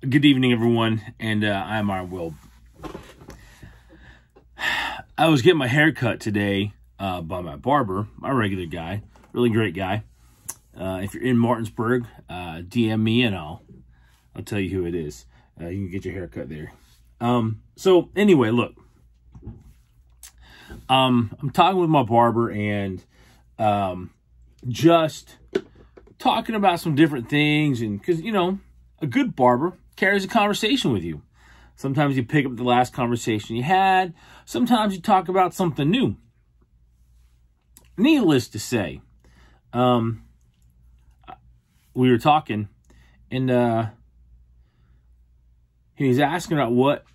Good evening, everyone, and I'm our Will. I was getting my hair cut today by my barber, my regular guy, really great guy. If you're in Martinsburg, DM me and I'll tell you who it is. You can get your hair cut there. So anyway, look, I'm talking with my barber and just talking about some different things, and because a good barber carries a conversation with you. Sometimes you pick up the last conversation you had. Sometimes you talk about something new. Needless to say, we were talking, and he was asking about what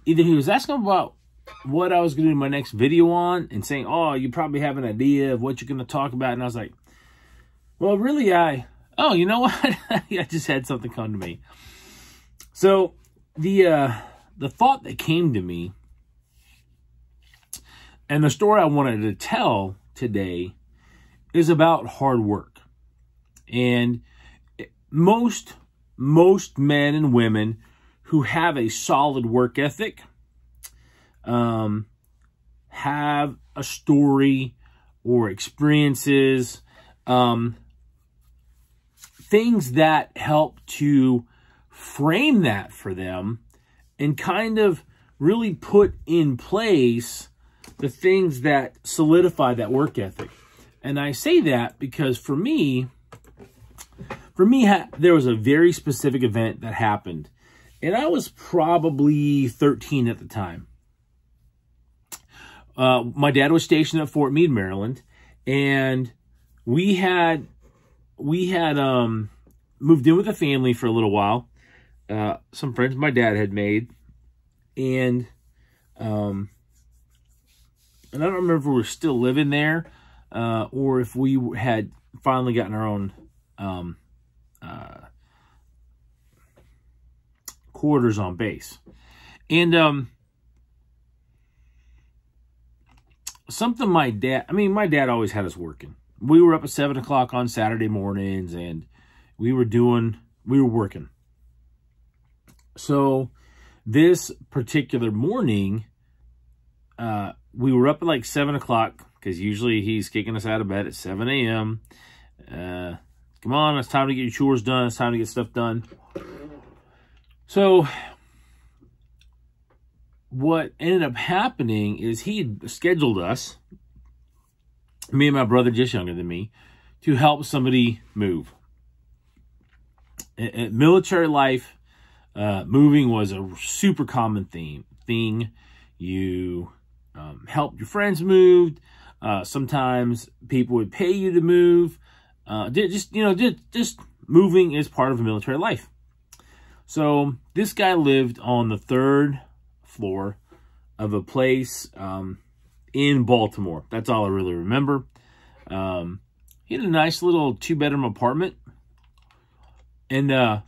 I was going to do my next video on, and saying, oh, you probably have an idea of what you're going to talk about. And I was like, well, really, you know what? I just had something come to me. So the thought that came to me, and the story I wanted to tell today, is about hard work. And most men and women who have a solid work ethic have a story or experiences, things that help to frame that for them and kind of really put in place the things that solidify that work ethic. And I say that because for me, there was a very specific event that happened, and I was probably 13 at the time. My dad was stationed at Fort Meade, Maryland, and we had moved in with a family for a little while. Some friends my dad had made, and I don't remember if we were still living there, or if we had finally gotten our own quarters on base. And something my dad always had us working. We were up at 7 o'clock on Saturday mornings, and we were working. So this particular morning, we were up at like 7 o'clock, because usually he's kicking us out of bed at 7 a.m. Come on, it's time to get your chores done. It's time to get stuff done. So what ended up happening is he had scheduled us, me and my brother, just younger than me, to help somebody move. In military life, moving was a super common thing. You helped your friends move. Sometimes people would pay you to move. Just moving is part of military life. So this guy lived on the 3rd floor of a place in Baltimore. That's all I really remember. He had a nice little 2-bedroom apartment. And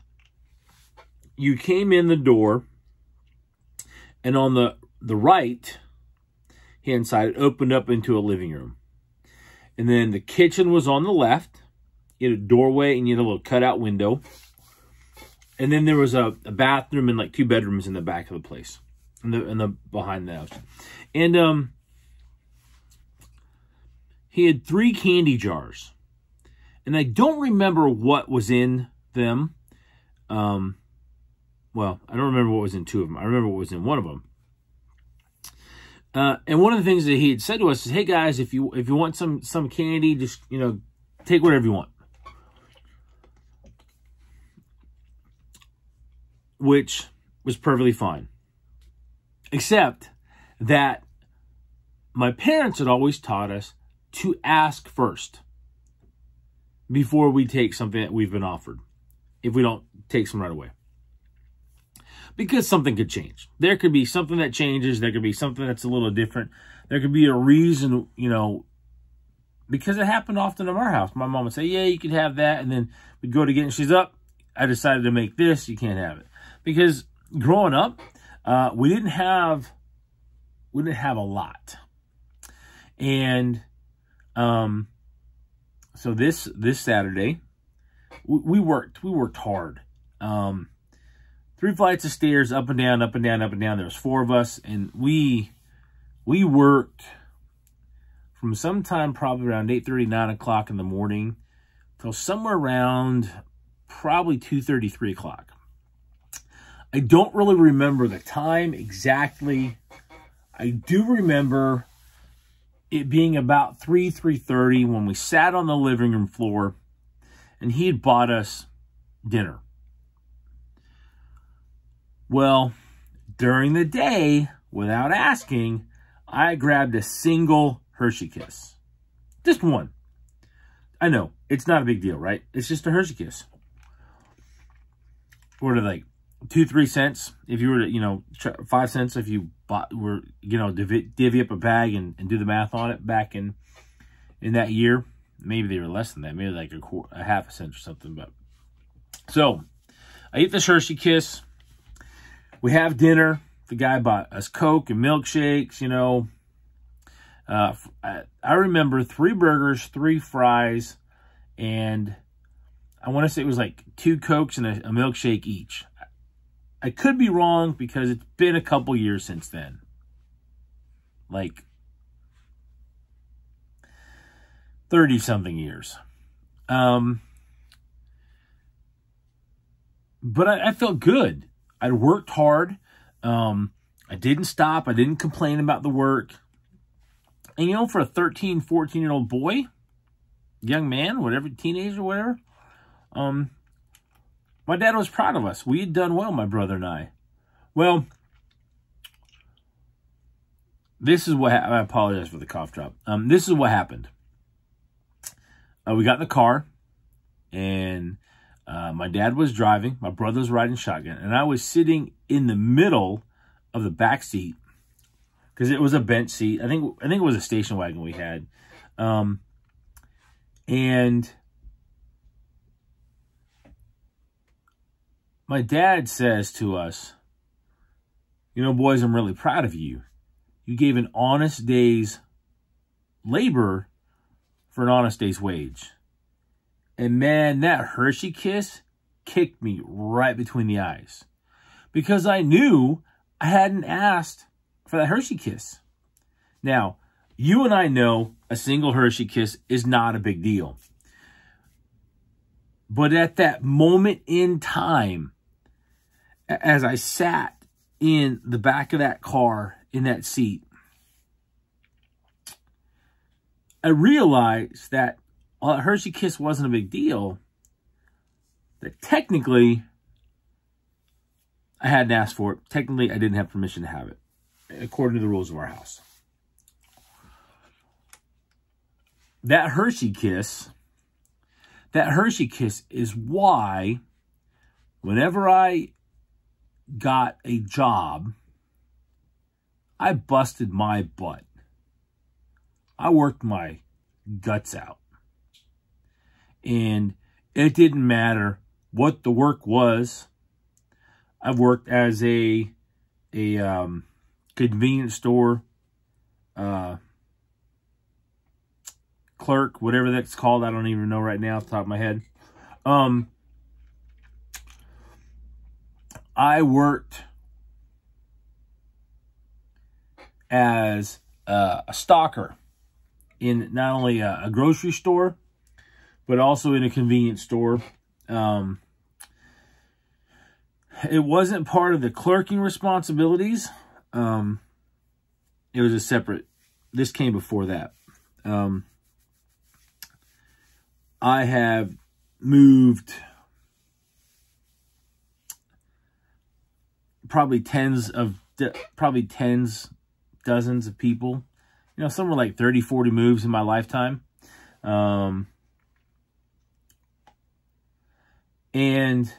you came in the door, and on the right hand side, it opened up into a living room. And then the kitchen was on the left. You had a doorway, and you had a little cutout window. And then there was a bathroom and like 2 bedrooms in the back of the place, in the behind the house. And he had 3 candy jars, and I don't remember what was in them. Well, I don't remember what was in 2 of them. I remember what was in one of them. And one of the things that he had said to us is, "Hey guys, if you want some candy, just take whatever you want." Which was perfectly fine, except that my parents had always taught us to ask first before we take something that we've been offered, if we don't take some right away. Because something could change. There could be something that changes. There could be something that's a little different. There could be a reason, because it happened often in our house. My mom would say, yeah, you could have that. And then we'd go to get it, and she's up. I decided to make this. You can't have it. Because growing up, we didn't have a lot. And so this Saturday, we worked hard. 3 flights of stairs, up and down, up and down, up and down. There was 4 of us, and we worked from sometime probably around 8:30, 9 o'clock in the morning till somewhere around probably 2:30, 3 o'clock. I don't really remember the time exactly. I do remember it being about 3:30 when we sat on the living room floor and he had bought us dinner. Well, during the day, without asking, I grabbed a single Hershey Kiss. Just one. I know, it's not a big deal, right? It's just a Hershey Kiss. What are they, like 2-3 cents? If you were to, 5 cents if you divvy up a bag and do the math on it back in that year. Maybe they were less than that. Maybe like a half a cent or something. But so I eat this Hershey Kiss. We have dinner. The guy bought us Coke and milkshakes, I remember 3 burgers, 3 fries, and I want to say it was like 2 Cokes and a milkshake each. I could be wrong because it's been a couple years since then. Like 30-something years. But I felt good. I worked hard. I didn't stop. I didn't complain about the work. And, for a 13, 14-year-old boy, young man, whatever, teenager, whatever, my dad was proud of us. We had done well, my brother and I. Well, this is what I apologize for the cough drop. This is what happened. We got in the car, and my dad was driving. My brother was riding shotgun, and I was sitting in the middle of the back seat because it was a bench seat. I think it was a station wagon we had, and my dad says to us, boys, I'm really proud of you. You gave an honest day's labor for an honest day's wage. And man, that Hershey Kiss kicked me right between the eyes. Because I knew I hadn't asked for that Hershey Kiss. Now, you and I know a single Hershey Kiss is not a big deal. But at that moment in time, as I sat in the back of that car, in that seat, I realized that while a Hershey Kiss wasn't a big deal, that technically I hadn't asked for it. Technically, I didn't have permission to have it, according to the rules of our house. That Hershey Kiss is why whenever I got a job, I busted my butt. I worked my guts out. And it didn't matter what the work was. I've worked as a convenience store clerk, whatever that's called. I don't even know right now off the top of my head. I worked as a stalker in not only a grocery store, but also in a convenience store. It wasn't part of the clerking responsibilities. It was a separate, this came before that. I have moved probably dozens of people. Somewhere like 30, 40 moves in my lifetime. And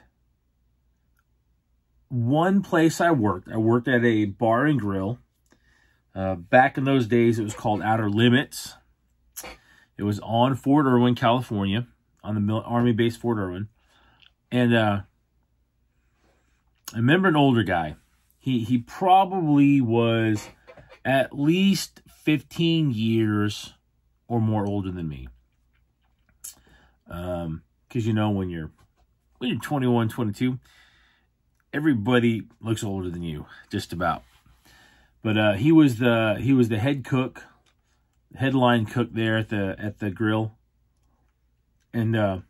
one place I worked at a bar and grill. Back in those days, it was called Outer Limits. It was on Fort Irwin, California, on the Army base Fort Irwin. And I remember an older guy. He probably was at least 15 years or more older than me. Because, when you're 21, 22, everybody looks older than you, just about. But he was the head cook, headline cook there at the grill, and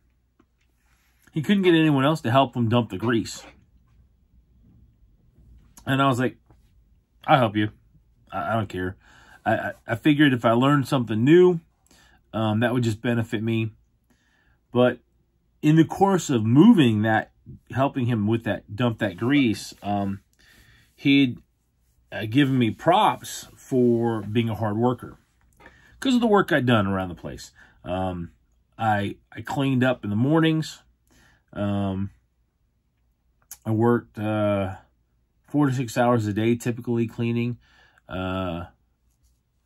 he couldn't get anyone else to help him dump the grease. And I was like, I'll help you. I don't care. I figured if I learned something new, that would just benefit me. But in the course of moving that, helping him with that, dump that grease, he'd given me props for being a hard worker because of the work I'd done around the place. I cleaned up in the mornings. I worked 4 to 6 hours a day, typically cleaning the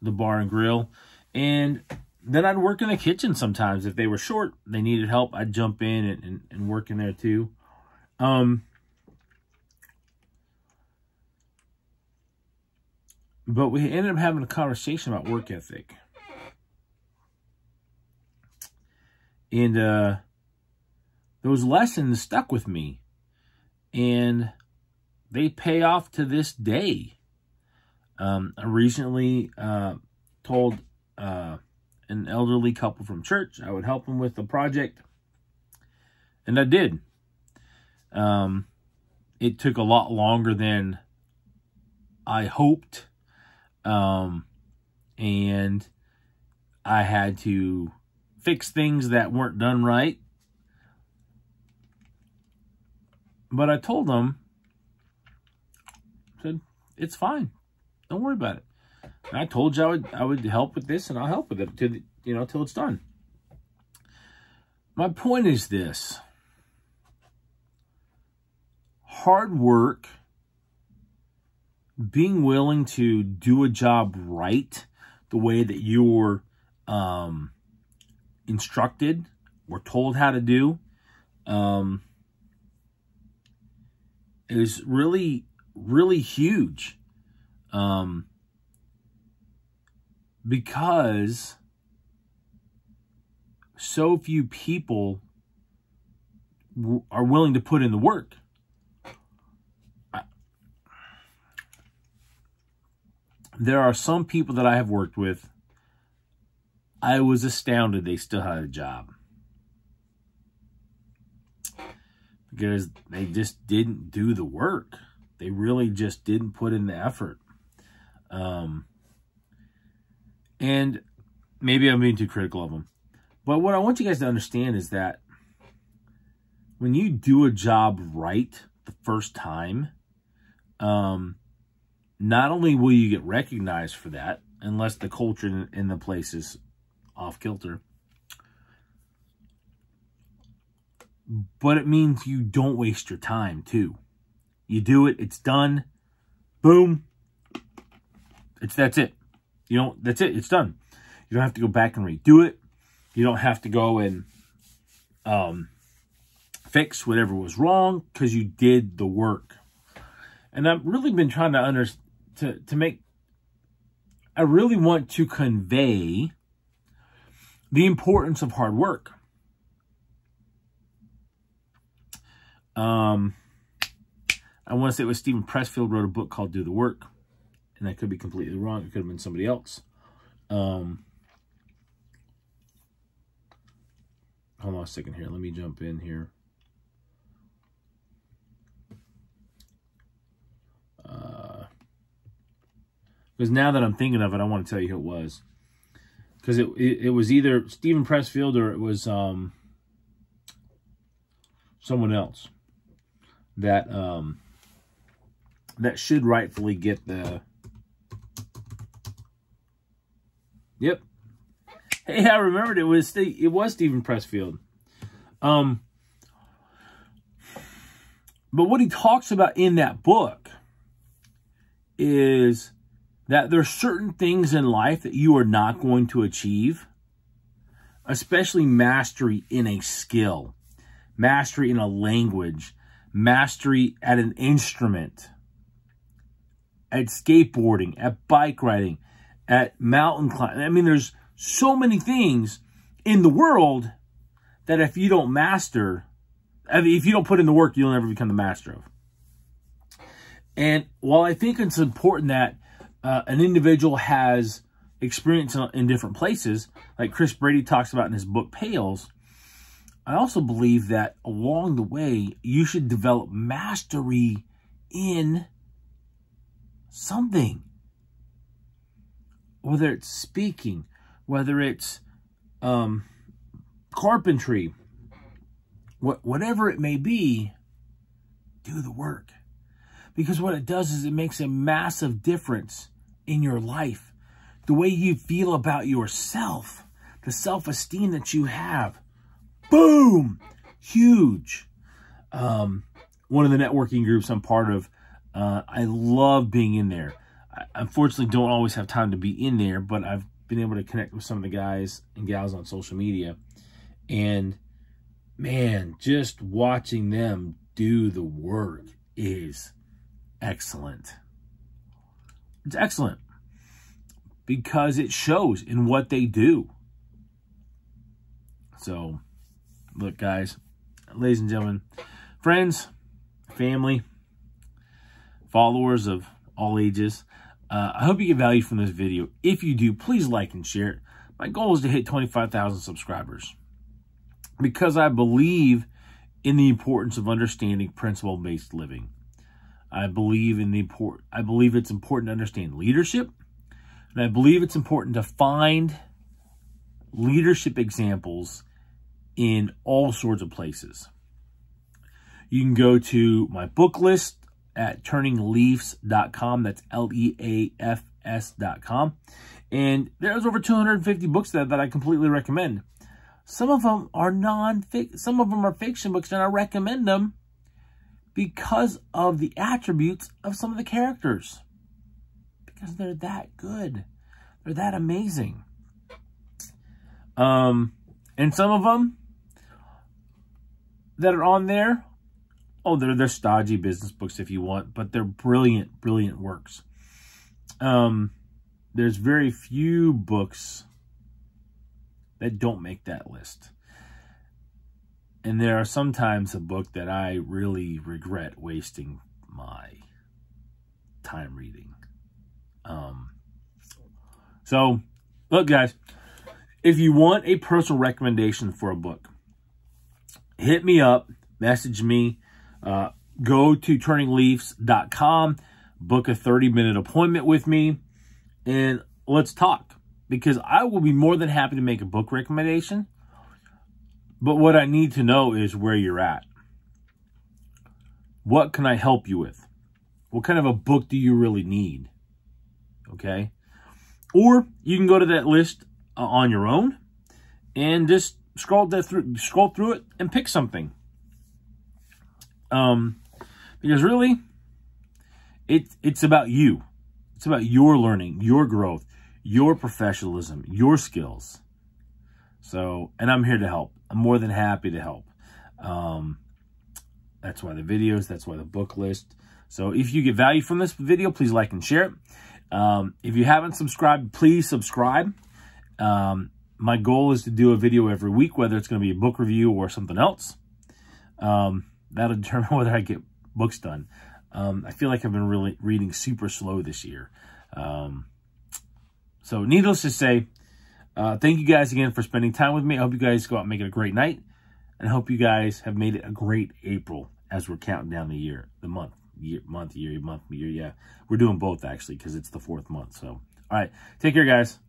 bar and grill. And then I'd work in the kitchen sometimes. If they were short, they needed help, I'd jump in and work in there too. But we ended up having a conversation about work ethic. And those lessons stuck with me. And they pay off to this day. I recently told an elderly couple from church I would help them with the project. And I did. It took a lot longer than I hoped. And I had to fix things that weren't done right. But I told them, said, it's fine. Don't worry about it. And I told you I would help with this, and I'll help with it till it's done. My point is this: hard work, being willing to do a job right, the way that you were instructed or told how to do, is really, really huge. Because so few people are willing to put in the work. There are some people that I have worked with, I was astounded they still had a job. Because they just didn't do the work. They really just didn't put in the effort. And maybe I'm being too critical of them. But what I want you guys to understand is that when you do a job right the first time, not only will you get recognized for that, unless the culture in the place is off kilter, but it means you don't waste your time too. You do it, it's done, boom, that's it. That's it, it's done. You don't have to go back and redo it. You don't have to go and fix whatever was wrong because you did the work. And I've really been trying I really want to convey the importance of hard work. I want to say it was Stephen Pressfield wrote a book called Do the Work. And I could be completely wrong. It could have been somebody else. Hold on a second here. Let me jump in here. Because now that I'm thinking of it, I want to tell you who it was. Because it was either Stephen Pressfield or it was someone else that that should rightfully get the. Yep. Hey, I remembered it was Stephen Pressfield. But what he talks about in that book is that there's certain things in life that you are not going to achieve, especially mastery in a skill, mastery in a language, mastery at an instrument, at skateboarding, at bike riding, at mountain climbing. I mean, there's so many things in the world that if you don't master, if you don't put in the work, you'll never become the master of. And while I think it's important that an individual has experience in different places, like Chris Brady talks about in his book Pales, I also believe that along the way, you should develop mastery in something. Whether it's speaking, whether it's carpentry, whatever it may be, do the work. Because what it does is it makes a massive difference in your life. The way you feel about yourself, the self-esteem that you have. Boom! Huge. One of the networking groups I'm part of, I love being in there. I unfortunately don't always have time to be in there, but I've been able to connect with some of the guys and gals on social media. And man, just watching them do the work is excellent. It's excellent because it shows in what they do. So, look, guys, ladies and gentlemen, friends, family, followers of all ages, I hope you get value from this video. If you do, please like and share it. My goal is to hit 25,000 subscribers because I believe in the importance of understanding principle-based living. I believe it's important to understand leadership, and I believe it's important to find leadership examples in all sorts of places. You can go to my book list at turningleafs.com. That's LEAFS.com. And there's over 250 books that I completely recommend. Some of them are some of them are fiction books, and I recommend them because of the attributes of some of the characters. Because they're that good. They're that amazing. And some of them that are on there, oh, they're stodgy business books if you want, but they're brilliant, brilliant works. There's very few books that don't make that list. And there are sometimes a book that I really regret wasting my time reading. So, look, guys, if you want a personal recommendation for a book, hit me up, message me, go to turningleafs.com, book a 30-minute appointment with me, and let's talk. Because I will be more than happy to make a book recommendation. But what I need to know is where you're at. What can I help you with? What kind of a book do you really need? Okay? Or you can go to that list on your own and just scroll through it and pick something. Because really, it's about you. It's about your learning, your growth, your professionalism, your skills. So, and I'm here to help. I'm more than happy to help. That's why the videos, that's why the book list. So if you get value from this video, please like and share it. If you haven't subscribed, please subscribe. My goal is to do a video every week, whether it's going to be a book review or something else. That'll determine whether I get books done. I feel like I've been really reading super slow this year. So needless to say, thank you guys again for spending time with me. I hope you guys go out and make it a great night. And I hope you guys have made it a great April as we're counting down the year, the month, year. Yeah, we're doing both actually because it's the 4th month. So, all right, take care, guys.